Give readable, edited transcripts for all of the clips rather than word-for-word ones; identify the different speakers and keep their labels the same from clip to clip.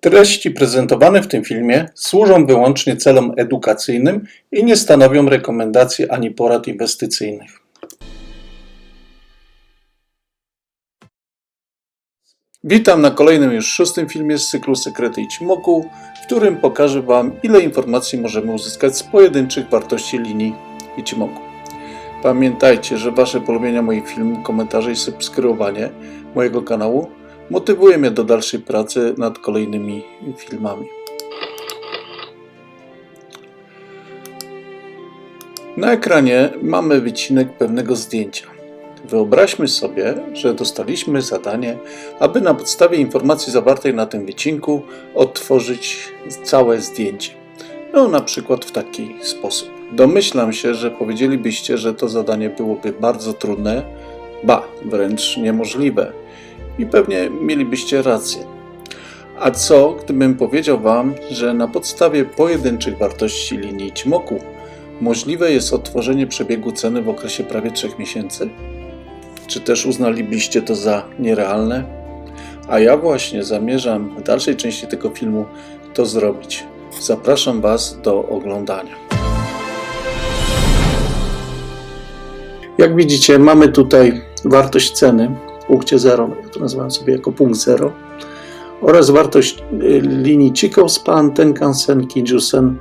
Speaker 1: Treści prezentowane w tym filmie służą wyłącznie celom edukacyjnym i nie stanowią rekomendacji ani porad inwestycyjnych. Witam na kolejnym już 6. filmie z cyklu Sekrety Ichimoku, w którym pokażę Wam, ile informacji możemy uzyskać z pojedynczych wartości linii Ichimoku. Pamiętajcie, że Wasze polubienia moich filmów, komentarze i subskrybowanie mojego kanału motywuje mnie do dalszej pracy nad kolejnymi filmami. Na ekranie mamy wycinek pewnego zdjęcia. Wyobraźmy sobie, że dostaliśmy zadanie, aby na podstawie informacji zawartej na tym wycinku odtworzyć całe zdjęcie. No, na przykład w taki sposób. Domyślam się, że powiedzielibyście, że to zadanie byłoby bardzo trudne, ba, wręcz niemożliwe. I pewnie mielibyście rację. A co, gdybym powiedział Wam, że na podstawie pojedynczych wartości linii Ichimoku możliwe jest odtworzenie przebiegu ceny w okresie prawie 3 miesięcy? Czy też uznalibyście to za nierealne? A ja właśnie zamierzam w dalszej części tego filmu to zrobić. Zapraszam Was do oglądania. Jak widzicie, mamy tutaj wartość ceny w punkcie 0, ja to nazywam sobie jako punkt 0, oraz wartość linii Chikou-span, Tenkan-sen, Kijun-sen,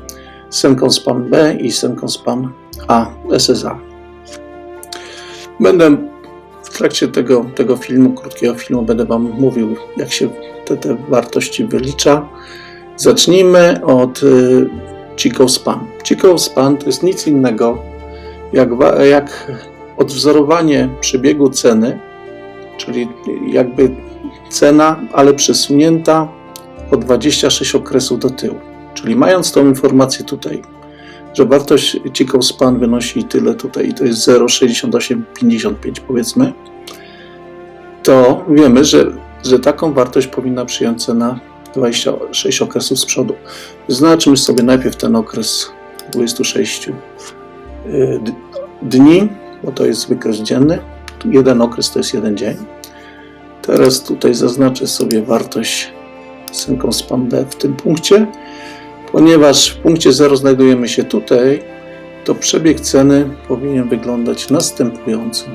Speaker 1: Senkou-span B i Senkou-span A, SSA. Będę w trakcie tego filmu, krótkiego filmu, będę Wam mówił, jak się te wartości wylicza. Zacznijmy od Chikou-span. Chikou-span to jest nic innego jak odwzorowanie przebiegu ceny, czyli jakby cena, ale przesunięta o 26 okresów do tyłu. Czyli mając tą informację tutaj, że wartość Chikou-span wynosi tyle tutaj i to jest 0,6855 powiedzmy, to wiemy, że taką wartość powinna przyjąć cena 26 okresów z przodu. Zaznaczmy sobie najpierw ten okres 26 dni, bo to jest wykres dzienny. Jeden okres to jest jeden dzień. Teraz tutaj zaznaczę sobie wartość Senkou-span B w tym punkcie. Ponieważ w punkcie 0 znajdujemy się tutaj, to przebieg ceny powinien wyglądać następująco.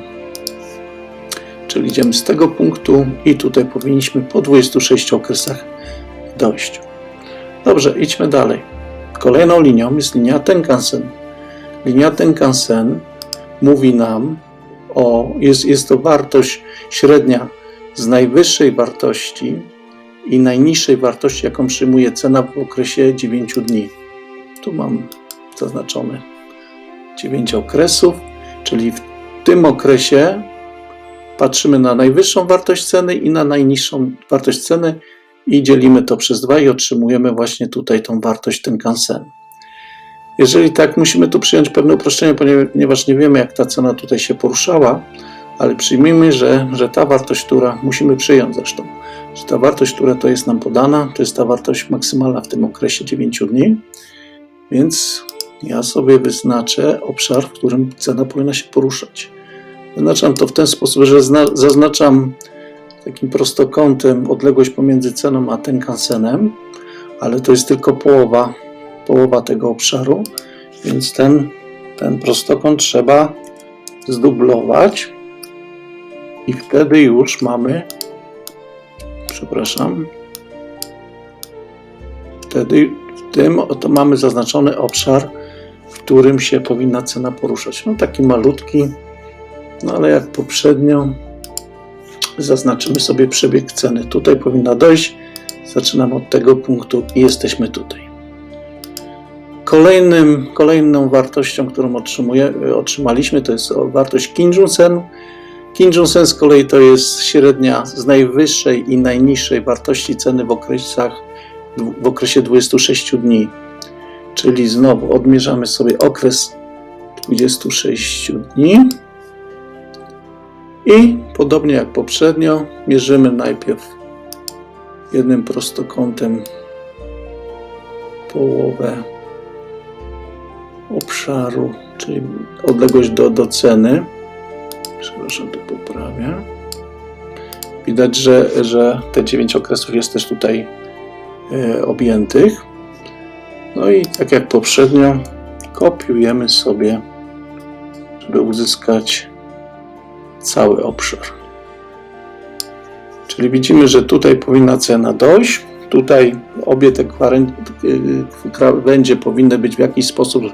Speaker 1: Czyli idziemy z tego punktu i tutaj powinniśmy po 26 okresach dojść. Dobrze, idźmy dalej. Kolejną linią jest linia Tenkan-sen. Linia Tenkan-sen mówi nam jest to wartość średnia z najwyższej wartości i najniższej wartości, jaką przyjmuje cena w okresie 9 dni. Tu mam zaznaczone 9 okresów, czyli w tym okresie patrzymy na najwyższą wartość ceny i na najniższą wartość ceny i dzielimy to przez 2 i otrzymujemy właśnie tutaj tą wartość Tenkan-sen. Jeżeli tak, musimy tu przyjąć pewne uproszczenie, ponieważ nie wiemy, jak ta cena tutaj się poruszała, ale przyjmijmy, że ta wartość, która musimy przyjąć zresztą, że ta wartość, która to jest nam podana, to jest ta wartość maksymalna w tym okresie 9 dni, więc ja sobie wyznaczę obszar, w którym cena powinna się poruszać. Wyznaczam to w ten sposób, że zaznaczam takim prostokątem odległość pomiędzy ceną a Tenkan-senem, ale to jest tylko połowa tego obszaru, więc ten prostokąt trzeba zdublować i wtedy już mamy, wtedy w tym oto mamy zaznaczony obszar, w którym się powinna cena poruszać. No taki malutki, no ale jak poprzednio zaznaczymy sobie przebieg ceny. Tutaj powinna dojść, zaczynamy od tego punktu i jesteśmy tutaj. Kolejną wartością, którą otrzymaliśmy, to jest wartość Kijun-sen. Kijun-sen z kolei to jest średnia z najwyższej i najniższej wartości ceny w okresie 26 dni. Czyli znowu odmierzamy sobie okres 26 dni i podobnie jak poprzednio mierzymy najpierw jednym prostokątem połowę obszaru, czyli odległość do ceny. Przepraszam, tu poprawię. Widać, że te 9 okresów jest też tutaj objętych. No i tak jak poprzednio kopiujemy sobie, żeby uzyskać cały obszar. Czyli widzimy, że tutaj powinna cena dojść. Tutaj obie te krawędzie powinny być w jakiś sposób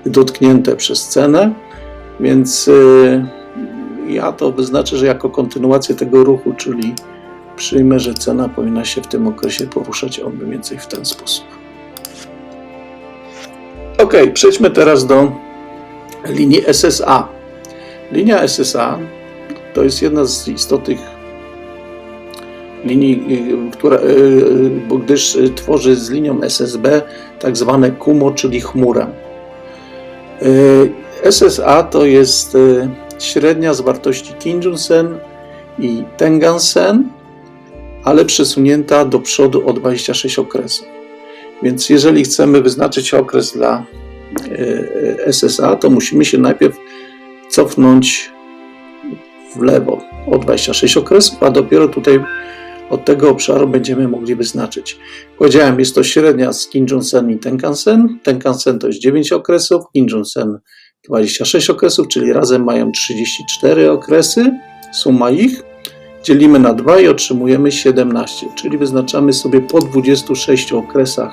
Speaker 1: dotknięte przez cenę, więc ja to wyznaczę, że jako kontynuację tego ruchu, czyli przyjmę, że cena powinna się w tym okresie poruszać mniej więcej w ten sposób. Ok, przejdźmy teraz do linii SSA. Linia SSA to jest jedna z istotnych linii, gdyż tworzy z linią SSB tak zwane Kumo, czyli chmurę. SSA to jest średnia z wartości Kijun-sen i Tenkan-sen, ale przesunięta do przodu o 26 okresów. Więc jeżeli chcemy wyznaczyć okres dla SSA, to musimy się najpierw cofnąć w lewo o 26 okresów, a dopiero tutaj od tego obszaru będziemy mogli wyznaczyć. Powiedziałem, jest to średnia z Kijun-sen i Tenkan-sen. Tenkan-sen to jest 9 okresów, Kijun-sen 26 okresów, czyli razem mają 34 okresy, suma ich. Dzielimy na 2 i otrzymujemy 17, czyli wyznaczamy sobie po 26 okresach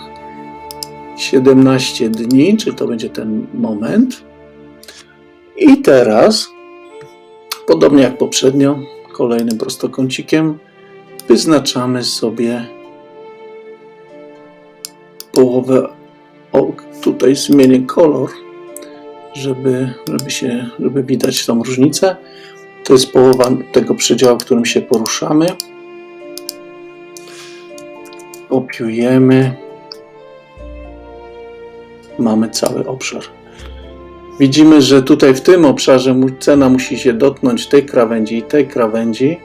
Speaker 1: 17 dni, czyli to będzie ten moment. I teraz, podobnie jak poprzednio, kolejnym prostokącikiem wyznaczamy sobie połowę. Tutaj zmienię kolor, żeby widać tą różnicę. To jest połowa tego przedziału, w którym się poruszamy. Kopiujemy. Mamy cały obszar. Widzimy, że tutaj w tym obszarze cena musi się dotknąć tej krawędzi i tej krawędzi,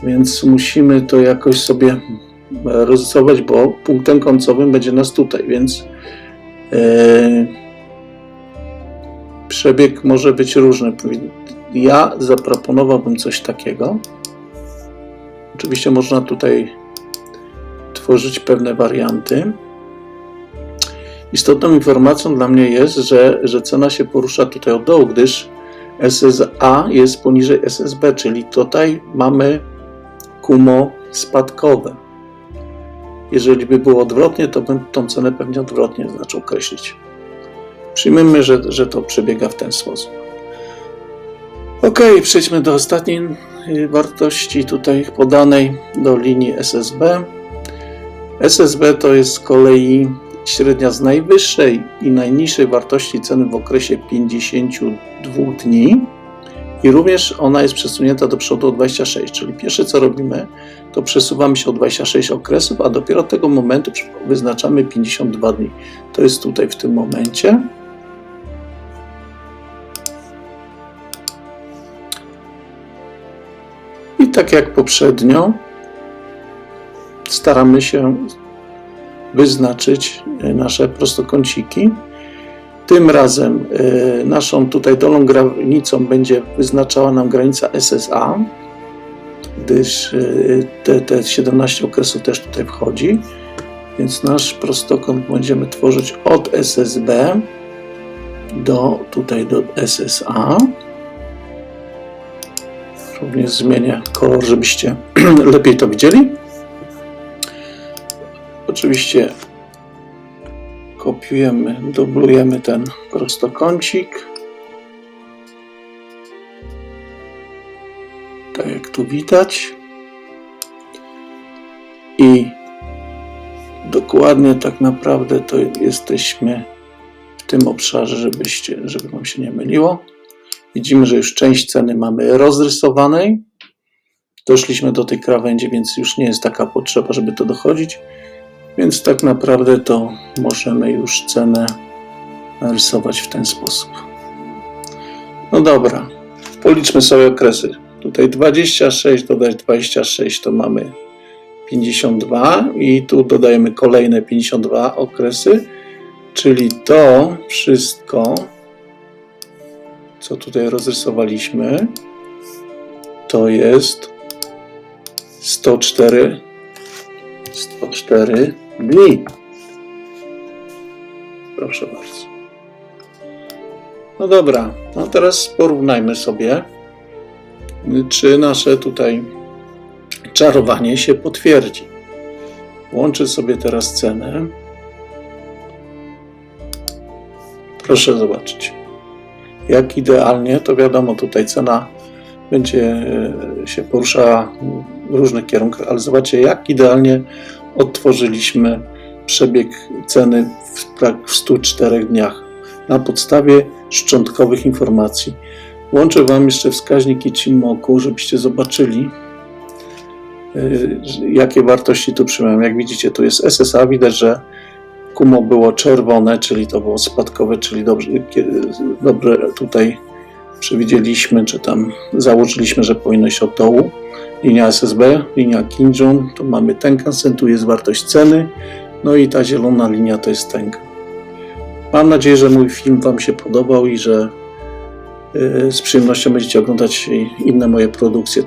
Speaker 1: więc musimy to jakoś sobie rozrysować, bo punktem końcowym będzie nas tutaj, więc przebieg może być różny. Ja zaproponowałbym coś takiego. Oczywiście można tutaj tworzyć pewne warianty. Istotną informacją dla mnie jest, że cena się porusza tutaj od dołu, gdyż SSA jest poniżej SSB, czyli tutaj mamy Kumo spadkowe. Jeżeli by było odwrotnie, to bym tą cenę pewnie odwrotnie zaczął określić. Przyjmijmy, że to przebiega w ten sposób. Ok, przejdźmy do ostatniej wartości tutaj podanej, do linii SSB. SSB to jest z kolei średnia z najwyższej i najniższej wartości ceny w okresie 52 dni i również ona jest przesunięta do przodu o 26, czyli pierwsze co robimy, to przesuwamy się o 26 okresów, a dopiero od tego momentu wyznaczamy 52 dni. To jest tutaj w tym momencie. I tak jak poprzednio staramy się wyznaczyć nasze prostokąciki. Tym razem naszą tutaj dolną granicą będzie wyznaczała nam granica SSA, gdyż te 17 okresów też tutaj wchodzi, więc nasz prostokąt będziemy tworzyć od SSB do SSA. Również zmienię kolor, żebyście lepiej to widzieli. Oczywiście kopiujemy, dublujemy ten prostokącik. Tak jak tu widać. I dokładnie tak naprawdę to jesteśmy w tym obszarze, żeby wam się nie myliło. Widzimy, że już część ceny mamy rozrysowanej. Doszliśmy do tej krawędzi, więc już nie jest taka potrzeba, żeby to dochodzić. Więc tak naprawdę to możemy już cenę narysować w ten sposób. No dobra, policzmy sobie okresy. Tutaj 26 dodać 26 to mamy 52 i tu dodajemy kolejne 52 okresy, czyli to wszystko, co tutaj rozrysowaliśmy, to jest 104 dni. Proszę bardzo. No dobra, no teraz porównajmy sobie, czy nasze tutaj czarowanie się potwierdzi. Łączę sobie teraz cenę. Proszę zobaczyć, jak idealnie, to wiadomo, tutaj cena będzie się poruszała w różnych kierunkach, ale zobaczcie, jak idealnie odtworzyliśmy przebieg ceny w 104 dniach na podstawie szczątkowych informacji. Łączę Wam jeszcze wskaźnik Ichimoku, żebyście zobaczyli, jakie wartości tu przyjąłem. Jak widzicie, tu jest SSA, widać, że Kumo było czerwone, czyli to było spadkowe, czyli dobrze tutaj przewidzieliśmy, czy tam założyliśmy, że powinno iść od dołu. Linia SSB, linia Kijun, tu mamy Tenkan-sen, tu jest wartość ceny, no i ta zielona linia to jest Tenkan. Mam nadzieję, że mój film Wam się podobał i że z przyjemnością będziecie oglądać inne moje produkcje.